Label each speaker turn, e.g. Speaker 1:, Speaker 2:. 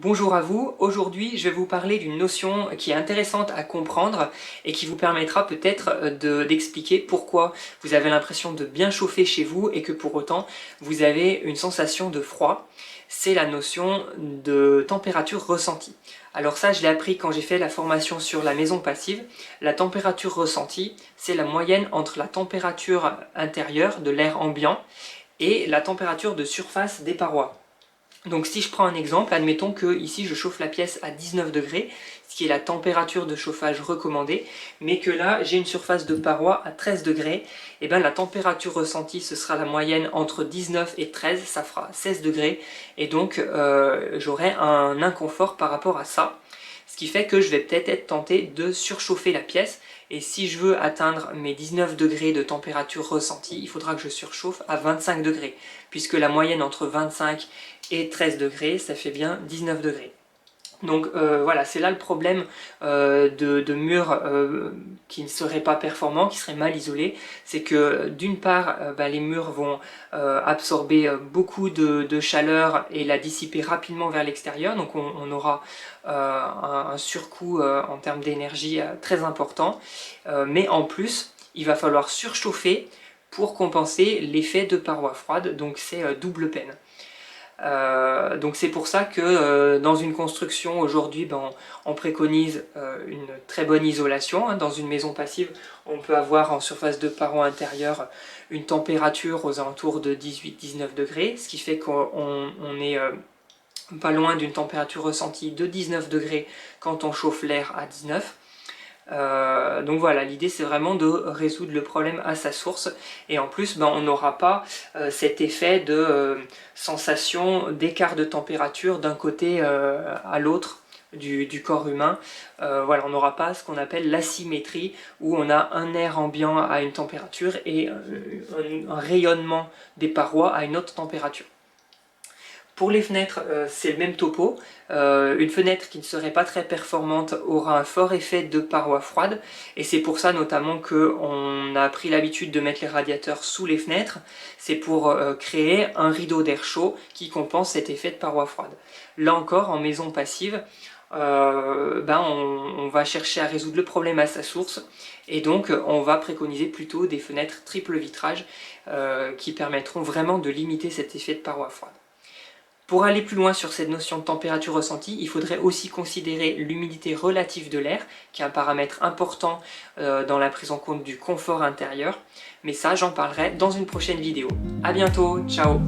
Speaker 1: Bonjour à vous, aujourd'hui je vais vous parler d'une notion qui est intéressante à comprendre et qui vous permettra peut-être d'expliquer pourquoi vous avez l'impression de bien chauffer chez vous et que pour autant vous avez une sensation de froid. C'est la notion de température ressentie. Alors ça je l'ai appris quand j'ai fait la formation sur la maison passive. La température ressentie, c'est la moyenne entre la température intérieure de l'air ambiant et la température de surface des parois. Donc si je prends un exemple, admettons que ici je chauffe la pièce à 19 degrés, ce qui est la température de chauffage recommandée, mais que là j'ai une surface de paroi à 13 degrés, et bien la température ressentie ce sera la moyenne entre 19 et 13, ça fera 16 degrés, et donc j'aurai un inconfort par rapport à ça. Ce qui fait que je vais peut-être être tenté de surchauffer la pièce, et si je veux atteindre mes 19 degrés de température ressentie, il faudra que je surchauffe à 25 degrés, puisque la moyenne entre 25 et 13 degrés, ça fait bien 19 degrés. Donc voilà, c'est là le problème de murs qui ne seraient pas performants, qui seraient mal isolés. C'est que d'une part, les murs vont absorber beaucoup de chaleur et la dissiper rapidement vers l'extérieur. Donc on aura un surcoût en termes d'énergie très important. Mais en plus, il va falloir surchauffer pour compenser l'effet de parois froides. Donc c'est double peine. Donc c'est pour ça que dans une construction aujourd'hui on préconise une très bonne isolation. Dans une maison passive on peut avoir en surface de paroi intérieure une température aux alentours de 18-19 degrés, ce qui fait qu'on est pas loin d'une température ressentie de 19 degrés quand on chauffe l'air à 19. Donc voilà, l'idée c'est vraiment de résoudre le problème à sa source, et en plus on n'aura pas cet effet de sensation d'écart de température d'un côté à l'autre du corps humain. Voilà, on n'aura pas ce qu'on appelle l'asymétrie, où on a un air ambiant à une température et un rayonnement des parois à une autre température. Pour les fenêtres, c'est le même topo. Une fenêtre qui ne serait pas très performante aura un fort effet de parois froides, et c'est pour ça notamment qu'on a pris l'habitude de mettre les radiateurs sous les fenêtres. C'est pour créer un rideau d'air chaud qui compense cet effet de parois froides. Là encore, en maison passive, on va chercher à résoudre le problème à sa source, et donc on va préconiser plutôt des fenêtres triple vitrage qui permettront vraiment de limiter cet effet de parois froides. Pour aller plus loin sur cette notion de température ressentie, il faudrait aussi considérer l'humidité relative de l'air, qui est un paramètre important dans la prise en compte du confort intérieur. Mais ça, j'en parlerai dans une prochaine vidéo. A bientôt, ciao!